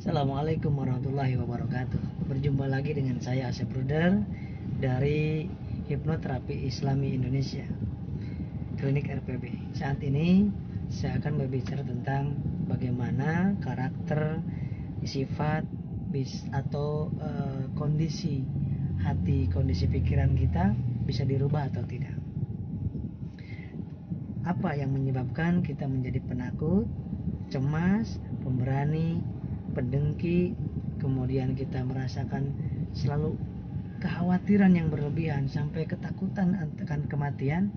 Assalamualaikum warahmatullahi wabarakatuh. Berjumpa lagi dengan saya Asep Bruder dari Hipnoterapi Islami Indonesia, Klinik RPB. Saat ini saya akan berbicara tentang bagaimana karakter, sifat atau kondisi hati, kondisi pikiran kita bisa dirubah atau tidak. Apa yang menyebabkan kita menjadi penakut, cemas, pemberani, pendengki, kemudian kita merasakan selalu kekhawatiran yang berlebihan sampai ketakutan akan kematian?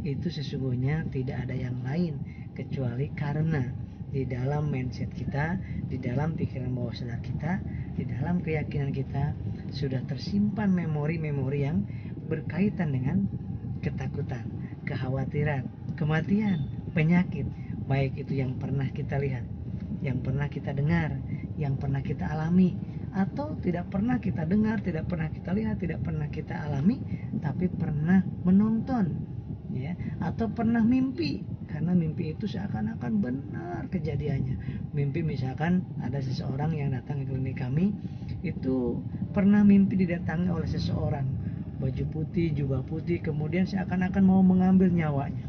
Itu sesungguhnya tidak ada yang lain kecuali karena di dalam mindset kita, di dalam pikiran bawah sadar kita, di dalam keyakinan kita sudah tersimpan memori-memori yang berkaitan dengan ketakutan, kekhawatiran, kematian, penyakit, baik itu yang pernah kita lihat, yang pernah kita dengar, yang pernah kita alami, atau tidak pernah kita dengar, tidak pernah kita lihat, tidak pernah kita alami, tapi pernah menonton, ya, atau pernah mimpi, karena mimpi itu seakan-akan benar kejadiannya. Mimpi misalkan ada seseorang yang datang ke klinik kami, itu pernah mimpi didatangi oleh seseorang, baju putih, jubah putih, kemudian seakan-akan mau mengambil nyawanya.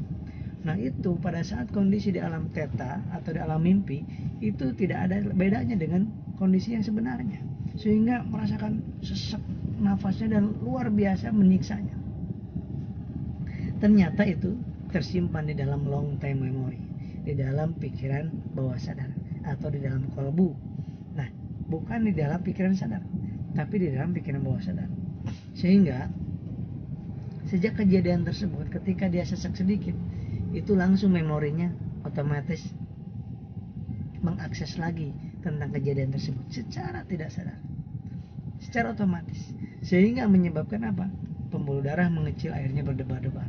Nah itu pada saat kondisi di alam theta atau di alam mimpi itu tidak ada bedanya dengan kondisi yang sebenarnya, sehingga merasakan sesak nafasnya dan luar biasa menyiksanya. Ternyata itu tersimpan di dalam long time memory, di dalam pikiran bawah sadar atau di dalam kolbu. Nah bukan di dalam pikiran sadar, tapi di dalam pikiran bawah sadar. Sehingga sejak kejadian tersebut, ketika dia sesak sedikit, itu langsung memorinya otomatis mengakses lagi tentang kejadian tersebut secara tidak sadar, secara otomatis, sehingga menyebabkan apa? Pembuluh darah mengecil, akhirnya berdebar-debar,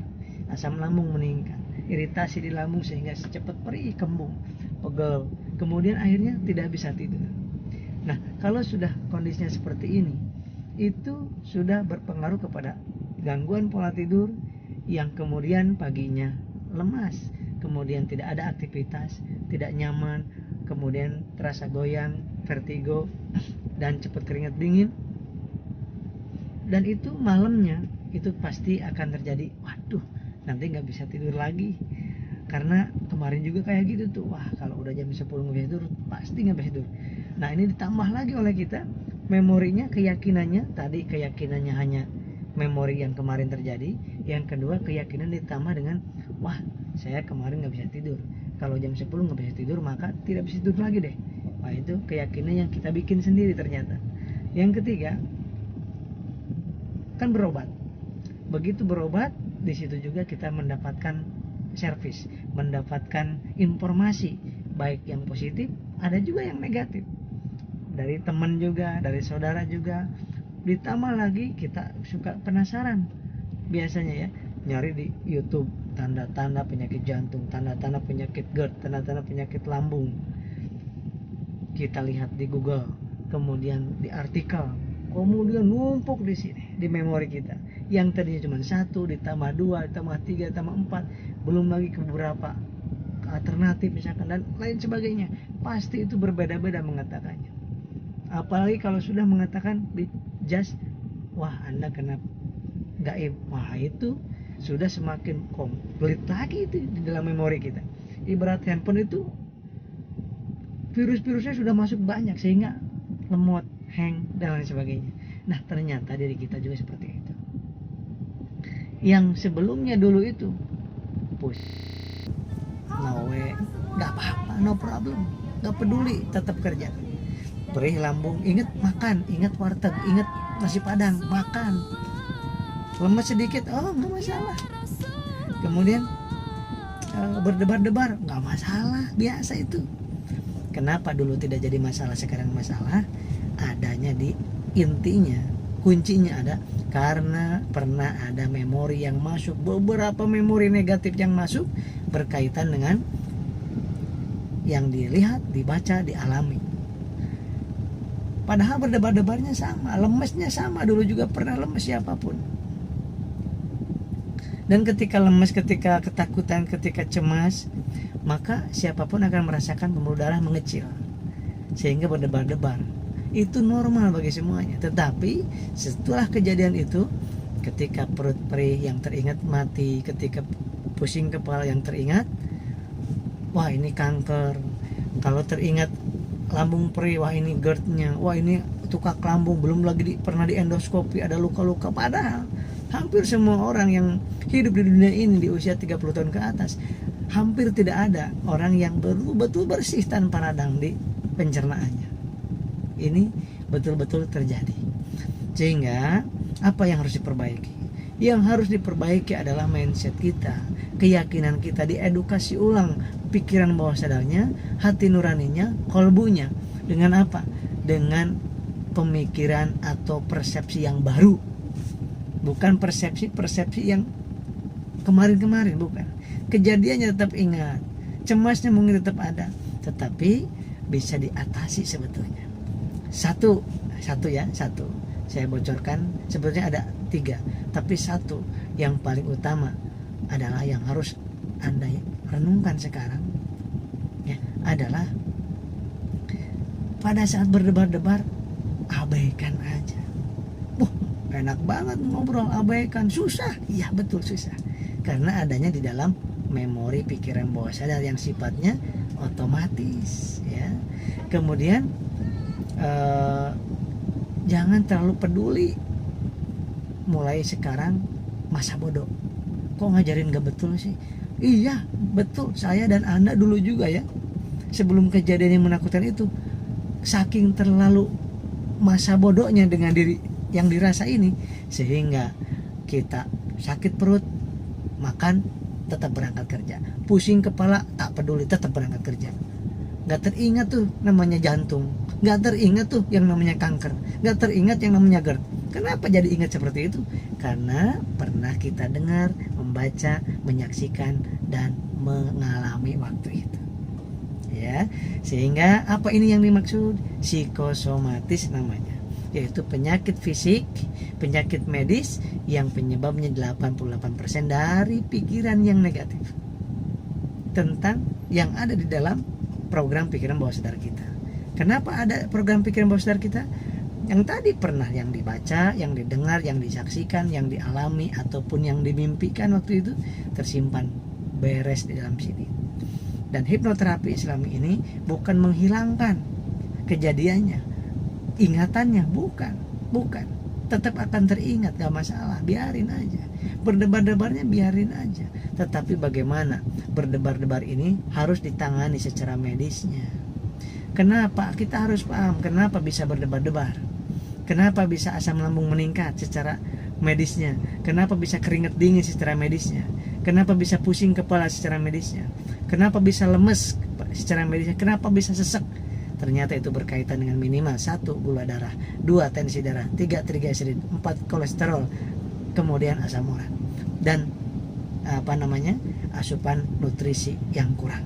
asam lambung meningkat, iritasi di lambung sehingga secepat perih, kembung, pegel, kemudian akhirnya tidak bisa tidur. Nah kalau sudah kondisinya seperti ini, itu sudah berpengaruh kepada gangguan pola tidur yang kemudian paginya lemas, kemudian tidak ada aktivitas, tidak nyaman, kemudian terasa goyang, vertigo, dan cepat keringat dingin. Dan itu malamnya itu pasti akan terjadi, waduh nanti gak bisa tidur lagi, karena kemarin juga kayak gitu tuh, wah kalau udah jam 10 gak bisa tidur, pasti gak bisa tidur. Nah ini ditambah lagi oleh kita memorinya, keyakinannya, tadi keyakinannya hanya memori yang kemarin terjadi, yang kedua keyakinan ditambah dengan, wah saya kemarin gak bisa tidur, kalau jam 10 gak bisa tidur maka tidak bisa tidur lagi deh. Wah itu keyakinan yang kita bikin sendiri ternyata. Yang ketiga kan berobat. Begitu berobat, di situ juga kita mendapatkan servis, mendapatkan informasi, baik yang positif, ada juga yang negatif, dari teman juga, dari saudara juga. Ditambah lagi kita suka penasaran, biasanya ya, nyari di YouTube tanda-tanda penyakit jantung, tanda-tanda penyakit GERD, tanda-tanda penyakit lambung. Kita lihat di Google, kemudian di artikel, kemudian numpuk di sini di memori kita. Yang tadinya cuma 1 ditambah 2 ditambah 3 ditambah 4, belum lagi ke beberapa alternatif misalkan dan lain sebagainya. Pasti itu berbeda-beda mengatakannya. Apalagi kalau sudah mengatakan di just, wah Anda kena gaib, wah itu sudah semakin komplit lagi itu di dalam memori kita. Ibarat handphone itu virus-virusnya sudah masuk banyak sehingga lemot, hang, dan lain sebagainya. Nah ternyata diri kita juga seperti itu. Yang sebelumnya dulu itu push, no way, gak apa-apa, no problem, gak peduli, tetap kerja. Perih lambung, ingat makan, ingat warteg, ingat nasi padang, makan. Lemes sedikit, oh nggak masalah. Kemudian berdebar-debar, nggak masalah, biasa itu. Kenapa dulu tidak jadi masalah, sekarang masalah? Adanya di intinya, kuncinya ada karena pernah ada memori yang masuk, beberapa memori negatif yang masuk berkaitan dengan yang dilihat, dibaca, dialami. Padahal berdebar-debarnya sama, lemesnya sama, dulu juga pernah lemes siapapun. Dan ketika lemes, ketika ketakutan, ketika cemas, maka siapapun akan merasakan pembuluh darah mengecil. sehingga berdebar-debar. Itu normal bagi semuanya. Tetapi setelah kejadian itu, ketika perut perih yang teringat mati, ketika pusing kepala yang teringat, wah ini kanker. Kalau teringat lambung perih, wah ini GERD-nya, wah ini tukak lambung, belum lagi pernah di endoskopi ada luka-luka. Padahal hampir semua orang yang hidup di dunia ini di usia 30 tahun ke atas, hampir tidak ada orang yang betul-betul bersih tanpa radang di pencernaannya. Ini betul-betul terjadi. Sehingga apa yang harus diperbaiki? Yang harus diperbaiki adalah mindset kita, keyakinan kita, diedukasi ulang pikiran bawah sadarnya, hati nuraninya, kolbunya. Dengan apa? Dengan pemikiran atau persepsi yang baru. Bukan persepsi yang kemarin-kemarin, bukan. Kejadiannya tetap ingat, cemasnya mungkin tetap ada, tetapi bisa diatasi sebetulnya. Satu saya bocorkan, sebetulnya ada 3, tapi satu yang paling utama adalah yang harus Anda renungkan sekarang, ya, adalah pada saat berdebar-debar, abaikan aja. Enak banget ngobrol, abaikan. Susah, iya betul susah, karena adanya di dalam memori pikiran bawah sadar yang sifatnya otomatis, ya. Kemudian jangan terlalu peduli mulai sekarang masa bodoh. Kok ngajarin gak betul sih? Iya betul, saya dan Anda dulu juga ya, sebelum kejadian yang menakutkan itu, saking terlalu masa bodohnya dengan diri yang dirasa ini, sehingga kita sakit perut, makan, tetap berangkat kerja. Pusing kepala, tak peduli, tetap berangkat kerja. Gak teringat tuh namanya jantung, gak teringat tuh yang namanya kanker, gak teringat yang namanya GERD. Kenapa jadi ingat seperti itu? Karena pernah kita dengar, membaca, menyaksikan, dan mengalami waktu itu, ya. Sehingga apa ini yang dimaksud? Psikosomatis namanya, yaitu penyakit fisik, penyakit medis yang penyebabnya 88% dari pikiran yang negatif tentang yang ada di dalam program pikiran bawah sadar kita. Kenapa ada program pikiran bawah sadar kita? Yang tadi pernah yang dibaca, yang didengar, yang disaksikan, yang dialami, ataupun yang dimimpikan waktu itu tersimpan beres di dalam sini. Dan hipnoterapi Islami ini bukan menghilangkan kejadiannya, ingatannya, bukan. Tetap akan teringat, gak masalah, biarin aja. Berdebar-debarnya biarin aja. Tetapi bagaimana berdebar-debar ini harus ditangani secara medisnya. Kenapa? Kita harus paham kenapa bisa berdebar-debar. Kenapa bisa asam lambung meningkat secara medisnya. Kenapa bisa keringat dingin secara medisnya. Kenapa bisa pusing kepala secara medisnya. Kenapa bisa lemes secara medisnya. Kenapa bisa sesek. Ternyata itu berkaitan dengan minimal 1 gula darah, 2 tensi darah, 3 trigliserid, 4 kolesterol, kemudian asam urat, dan asupan nutrisi yang kurang.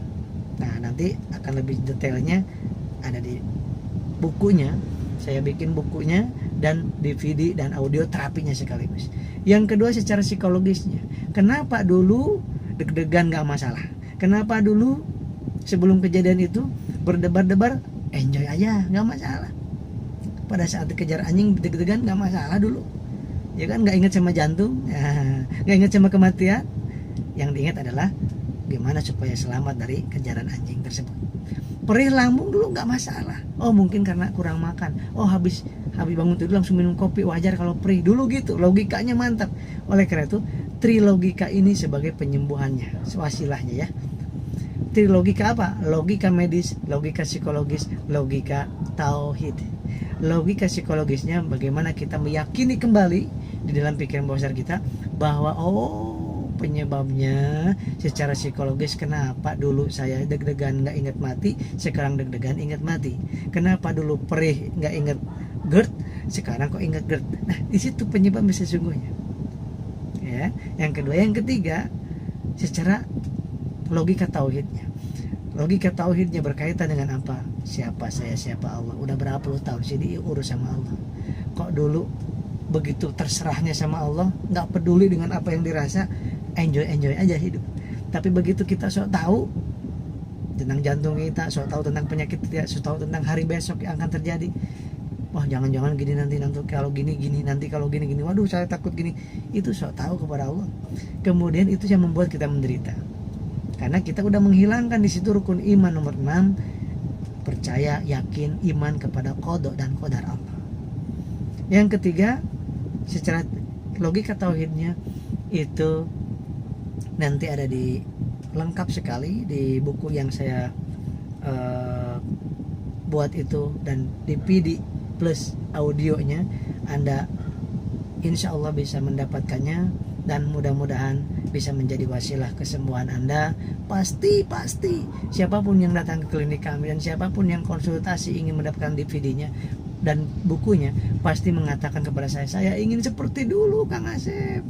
Nah, nanti akan lebih detailnya ada di bukunya. Saya bikin bukunya dan DVD dan audio terapinya sekaligus. Yang kedua secara psikologisnya. Kenapa dulu deg-degan gak masalah? Kenapa dulu sebelum kejadian itu berdebar-debar enjoy aja, gak masalah? Pada saat dikejar anjing deg-degan gak masalah dulu, ya kan? Gak ingat sama jantung, gak ingat sama kematian. Yang diingat adalah gimana supaya selamat dari kejaran anjing tersebut. Perih lambung dulu gak masalah. Oh mungkin karena kurang makan. Oh habis bangun tidur langsung minum kopi, wajar kalau perih dulu gitu. Logikanya mantap. Oleh karena itu trilogika ini sebagai penyembuhannya, wasilahnya ya. Trilogika apa? Logika medis, logika psikologis, logika tauhid. Logika psikologisnya bagaimana kita meyakini kembali di dalam pikiran bawah sadar kita bahwa penyebabnya secara psikologis kenapa dulu saya deg-degan nggak ingat mati, sekarang deg-degan ingat mati. Kenapa dulu perih nggak ingat GERD, sekarang kok ingat GERD. Nah di situ penyebab sesungguhnya, ya. Yang kedua, yang ketiga secara logika tauhidnya. Logika tauhidnya berkaitan dengan apa? Siapa saya, siapa Allah. Udah berapa puluh tahun sih diurus sama Allah. Kok dulu begitu terserahnya sama Allah, nggak peduli dengan apa yang dirasa, enjoy aja hidup. Tapi begitu kita sok tahu tentang jantung kita, sok tahu tentang penyakit kita, sok tahu tentang hari besok yang akan terjadi. Wah, jangan-jangan gini nanti kalau gini nanti kalau gini, waduh saya takut gini. Itu sok tahu kepada Allah. Kemudian itu yang membuat kita menderita, karena kita udah menghilangkan di situ rukun iman nomor 6, percaya, yakin, iman kepada qada dan qadar Allah. Yang ketiga, secara logika tauhidnya itu nanti ada di lengkap sekali di buku yang saya buat itu, dan DVD plus audionya. Anda insya Allah bisa mendapatkannya, dan mudah-mudahan bisa menjadi wasilah kesembuhan Anda. Pasti siapapun yang datang ke klinik kami dan siapapun yang konsultasi ingin mendapatkan DVD-nya dan bukunya, pasti mengatakan kepada saya ingin seperti dulu Kang Asep.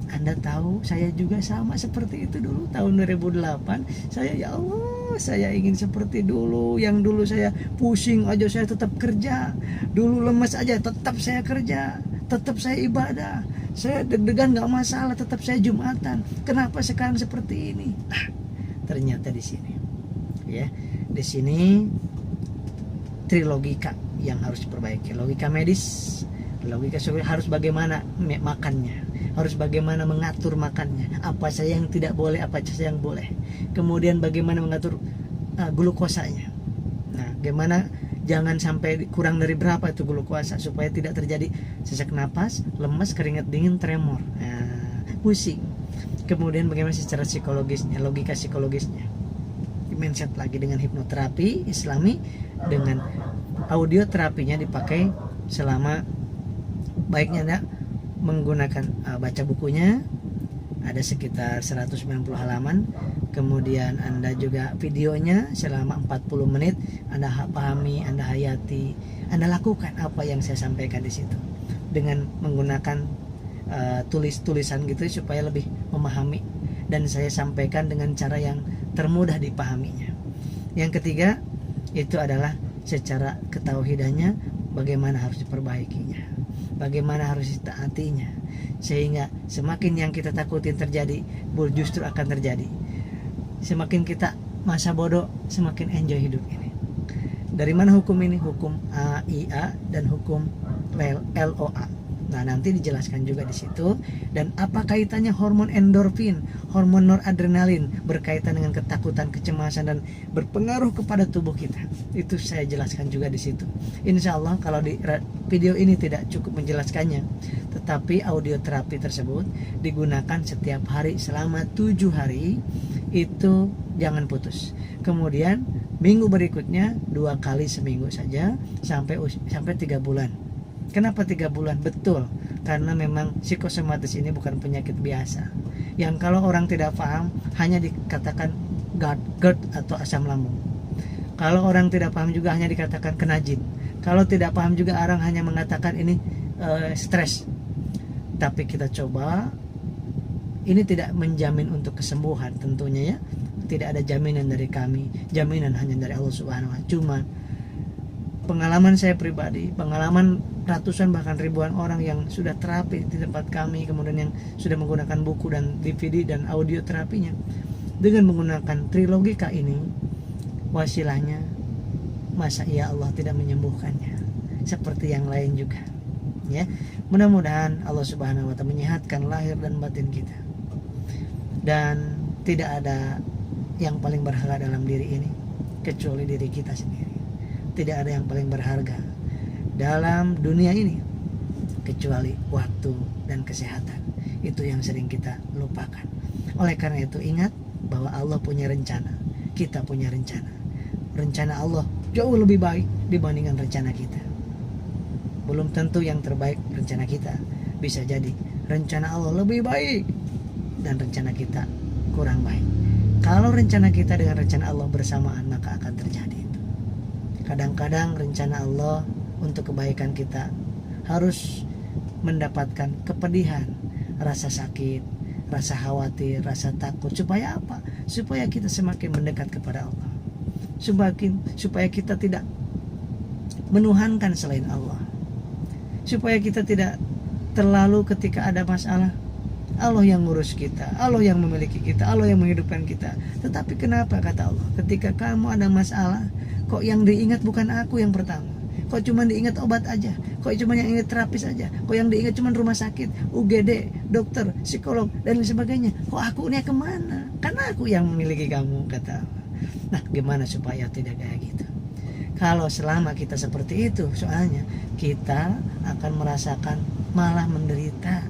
Anda tahu, saya juga sama seperti itu dulu tahun 2008. Saya, ya Allah, saya ingin seperti dulu. Yang dulu saya pusing aja saya tetap kerja, dulu lemes aja tetap saya kerja, tetap saya ibadah, saya deg-degan gak masalah, tetap saya Jumatan. Kenapa sekarang seperti ini? Ternyata di sini, ya, di sini trilogika yang harus diperbaiki. Logika medis, logika harus bagaimana makannya, harus bagaimana mengatur makannya, apa saja yang tidak boleh, apa saja yang boleh. Kemudian bagaimana mengatur glukosanya. Nah, bagaimana jangan sampai kurang dari berapa itu glukosa supaya tidak terjadi sesak napas, lemas, keringat dingin, tremor, pusing. Kemudian bagaimana secara psikologisnya, logika psikologisnya. Mindset lagi dengan hipnoterapi Islami, dengan audio terapinya dipakai selama, baiknya Anda menggunakan baca bukunya, ada sekitar 190 halaman. Kemudian Anda juga videonya selama 40 menit, Anda pahami, Anda hayati, Anda lakukan apa yang saya sampaikan di situ dengan menggunakan tulis-tulisan gitu supaya lebih memahami, dan saya sampaikan dengan cara yang termudah dipahaminya. Yang ketiga itu adalah secara ketauhidannya, bagaimana harus diperbaikinya, bagaimana harus ditaatinya, sehingga semakin yang kita takutin terjadi justru akan terjadi. Semakin kita masa bodoh, semakin enjoy hidup ini. Dari mana hukum ini? Hukum AIA dan hukum LOA. Nah, nanti dijelaskan juga di situ. Dan apa kaitannya hormon endorfin, hormon noradrenalin berkaitan dengan ketakutan, kecemasan, dan berpengaruh kepada tubuh kita. Itu saya jelaskan juga di situ. Insya Allah kalau di video ini tidak cukup menjelaskannya, tetapi audio terapi tersebut digunakan setiap hari selama 7 hari, itu jangan putus. Kemudian minggu berikutnya 2 kali seminggu saja sampai 3 bulan. Kenapa 3 bulan? Betul, karena memang psikosomatis ini bukan penyakit biasa yang kalau orang tidak paham hanya dikatakan GERD atau asam lambung. Kalau orang tidak paham juga hanya dikatakan kena jin. Kalau tidak paham juga orang hanya mengatakan ini stres. Tapi kita coba, ini tidak menjamin untuk kesembuhan tentunya ya. Tidak ada jaminan dari kami, jaminan hanya dari Allah Subhanahu wa Ta'ala. Cuma pengalaman saya pribadi, pengalaman ratusan bahkan ribuan orang yang sudah terapi di tempat kami, kemudian yang sudah menggunakan buku dan DVD dan audio terapinya, dengan menggunakan trilogika ini, wasilahnya, masa iya Allah tidak menyembuhkannya seperti yang lain juga ya. Mudah-mudahan Allah Subhanahu wa Ta'ala menyehatkan lahir dan batin kita, dan tidak ada yang paling berharga dalam diri ini kecuali diri kita sendiri. Tidak ada yang paling berharga dalam dunia ini kecuali waktu dan kesehatan. Itu yang sering kita lupakan. Oleh karena itu ingat bahwa Allah punya rencana, kita punya rencana. Rencana Allah jauh lebih baik dibandingkan rencana kita. Belum tentu yang terbaik rencana kita, bisa jadi rencana Allah lebih baik dan rencana kita kurang baik. Kalau rencana kita dengan rencana Allah bersamaan, maka akan terjadi. Kadang-kadang rencana Allah untuk kebaikan kita harus mendapatkan kepedihan, rasa sakit, rasa khawatir, rasa takut. Supaya apa? Supaya kita semakin mendekat kepada Allah. Supaya kita tidak menuhankan selain Allah. Supaya kita tidak terlalu ketika ada masalah Allah yang ngurus kita, Allah yang memiliki kita, Allah yang menghidupkan kita. Tetapi kenapa kata Allah, ketika kamu ada masalah, kok yang diingat bukan aku yang pertama? Kok cuma diingat obat aja? Kok cuma yang ingat terapis aja? Kok yang diingat cuma rumah sakit, UGD, dokter, psikolog, dan lain sebagainya? Kok aku ini kemana? Karena aku yang memiliki kamu, kata Allah. Nah, gimana supaya tidak kayak gitu? Kalau selama kita seperti itu, soalnya kita akan merasakan malah menderita.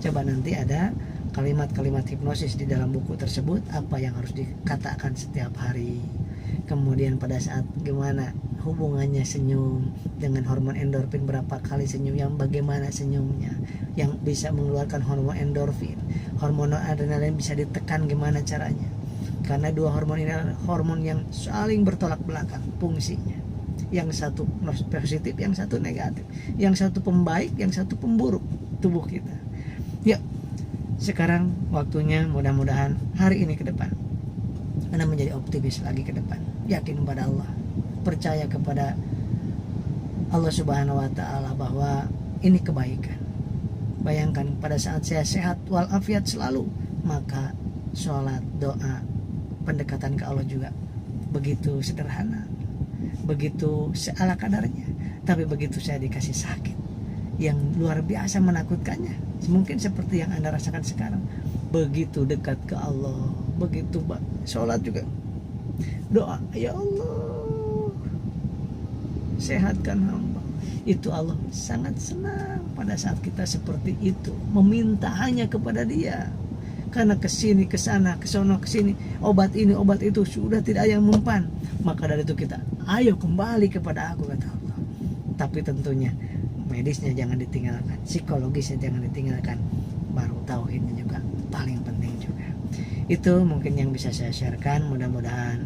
Coba nanti ada kalimat-kalimat hipnosis di dalam buku tersebut, apa yang harus dikatakan setiap hari. Kemudian pada saat gimana hubungannya senyum dengan hormon endorfin, berapa kali senyum, yang bagaimana senyumnya, yang bisa mengeluarkan hormon endorfin, hormon adrenalin bisa ditekan gimana caranya. Karena dua hormon ini adalah hormon yang saling bertolak belakang fungsinya. Yang satu positif, yang satu negatif. Yang satu pembaik, yang satu pemburuk tubuh kita. Ya, sekarang waktunya mudah-mudahan hari ini ke depan Anda menjadi optimis lagi ke depan. Yakin kepada Allah, percaya kepada Allah Subhanahu wa Ta'ala bahwa ini kebaikan. Bayangkan pada saat saya sehat walafiat selalu, maka sholat, doa, pendekatan ke Allah juga begitu sederhana, begitu seala kadarnya. Tapi begitu saya dikasih sakit yang luar biasa menakutkannya, mungkin seperti yang Anda rasakan sekarang, begitu dekat ke Allah, begitu sholat juga, doa, ya Allah sehatkan hamba. Itu Allah sangat senang pada saat kita seperti itu, meminta hanya kepada Dia. Karena kesini, kesana, kesono, kesini, obat ini, obat itu sudah tidak ada yang mempan. Maka dari itu kita, ayo kembali kepada aku, kata Allah. Tapi tentunya medisnya jangan ditinggalkan, psikologisnya jangan ditinggalkan, baru tauhidnya juga paling penting juga. Itu mungkin yang bisa saya sharekan. Mudah-mudahan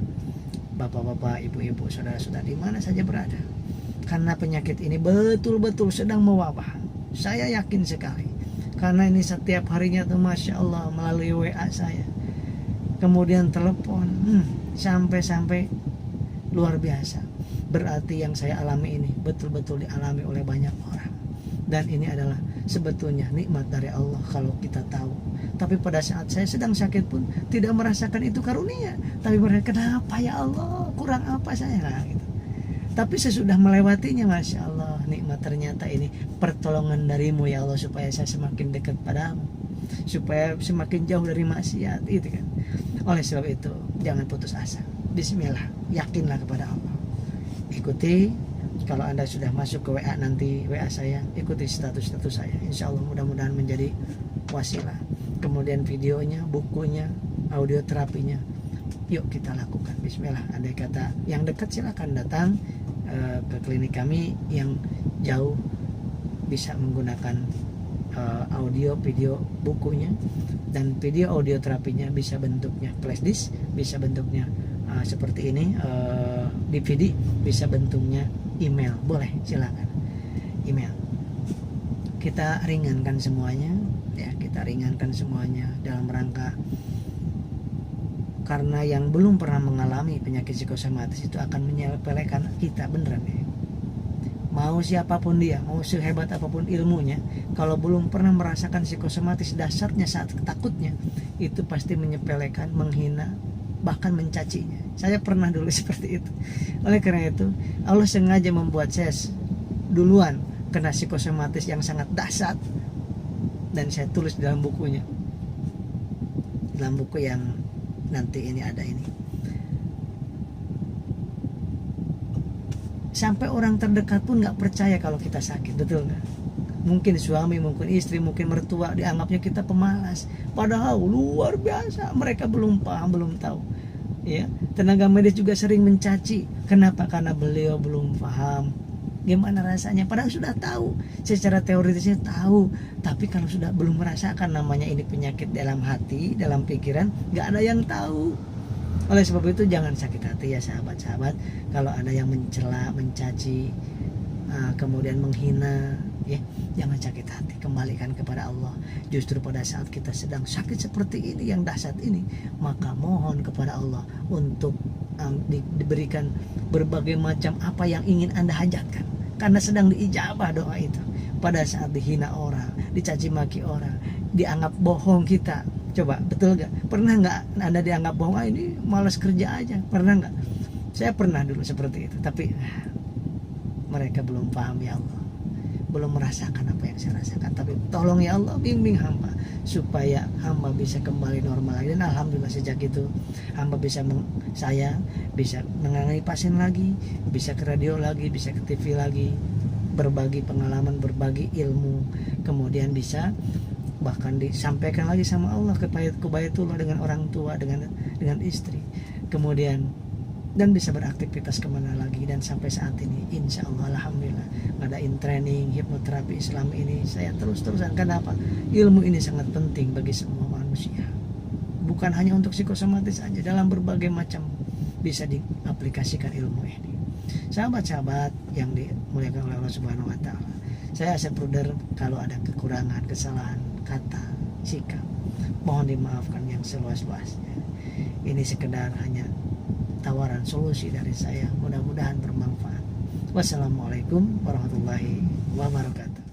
bapak-bapak, ibu-ibu, saudara-saudara di mana saja berada, karena penyakit ini betul-betul sedang mewabah. Saya yakin sekali, karena ini setiap harinya tuh Masya Allah melalui WA saya, kemudian telepon, sampai luar biasa. Berarti yang saya alami ini betul-betul dialami oleh banyak orang. Dan ini adalah sebetulnya nikmat dari Allah kalau kita tahu. Tapi pada saat saya sedang sakit pun tidak merasakan itu karunia. Tapi mereka, kenapa ya Allah, kurang apa saya, nah, gitu. Tapi sesudah melewatinya, Masya Allah, nikmat ternyata ini pertolongan darimu ya Allah, supaya saya semakin dekat padamu, supaya semakin jauh dari maksiat, itu kan. Oleh sebab itu jangan putus asa. Bismillah, yakinlah kepada Allah. Ikuti, kalau Anda sudah masuk ke WA nanti, WA saya, ikuti status-status saya. Insya Allah mudah-mudahan menjadi wasilah. Kemudian videonya, bukunya, audio terapinya, yuk kita lakukan. Bismillah. Andai kata yang dekat silakan datang ke klinik kami, yang jauh bisa menggunakan audio, video, bukunya, dan video audio terapinya bisa bentuknya flash disk, bisa bentuknya seperti ini, DVD, bisa bentuknya email, boleh, silakan email. Kita ringankan semuanya, ya, kita ringankan semuanya dalam rangka, karena yang belum pernah mengalami penyakit psikosomatis itu akan menyepelekan kita, beneran ya. Mau siapapun dia, mau sehebat apapun ilmunya, kalau belum pernah merasakan psikosomatis dasarnya saat takutnya, itu pasti menyepelekan, menghina, bahkan mencacinya. Saya pernah dulu seperti itu. Oleh karena itu Allah sengaja membuat saya duluan kena psikosomatis yang sangat dahsyat, dan saya tulis dalam bukunya, dalam buku yang nanti ini ada ini. Sampai orang terdekat pun nggak percaya kalau kita sakit, betul nggak? Mungkin suami, mungkin istri, mungkin mertua, dianggapnya kita pemalas. Padahal luar biasa, mereka belum paham, belum tahu. Ya, tenaga medis juga sering mencaci. Kenapa? Karena beliau belum paham gimana rasanya. Padahal sudah tahu, secara teoritisnya tahu. Tapi kalau sudah belum merasakan, namanya ini penyakit dalam hati, dalam pikiran, nggak ada yang tahu. Oleh sebab itu jangan sakit hati ya sahabat-sahabat. Kalau ada yang mencela, mencaci, kemudian menghina, ya, jangan sakit hati, kembalikan kepada Allah. Justru pada saat kita sedang sakit seperti ini, yang dahsyat ini, maka mohon kepada Allah untuk diberikan berbagai macam apa yang ingin Anda hajatkan, karena sedang diijabah doa itu. Pada saat dihina orang, dicaci maki orang, dianggap bohong kita. Coba, betul gak? Pernah nggak Anda dianggap bohong? Ini malas kerja aja. Pernah nggak? Saya pernah dulu seperti itu. Tapi mereka belum paham ya Allah, belum merasakan apa yang saya rasakan. Tapi tolong ya Allah, bimbing hamba supaya hamba bisa kembali normal lagi. Dan alhamdulillah sejak itu hamba bisa saya bisa menangani pasien lagi, bisa ke radio lagi, bisa ke TV lagi, berbagi pengalaman, berbagi ilmu, kemudian bisa bahkan disampaikan lagi sama Allah ke Baitullah dengan orang tua, dengan istri, kemudian dan bisa beraktivitas kemana lagi. Dan sampai saat ini insya Allah alhamdulillah ngadain training hipnoterapi Islam ini saya terus-terusan. Kenapa? Ilmu ini sangat penting bagi semua manusia, bukan hanya untuk psikosomatis saja, dalam berbagai macam bisa diaplikasikan ilmu ini. Sahabat-sahabat yang dimuliakan oleh Allah Subhanahu wa taala, saya Asep Ruder, kalau ada kekurangan, kesalahan kata, sikap, mohon dimaafkan yang seluas-luasnya. Ini sekedar hanya tawaran solusi dari saya, mudah-mudahan bermanfaat. Wassalamualaikum warahmatullahi wabarakatuh.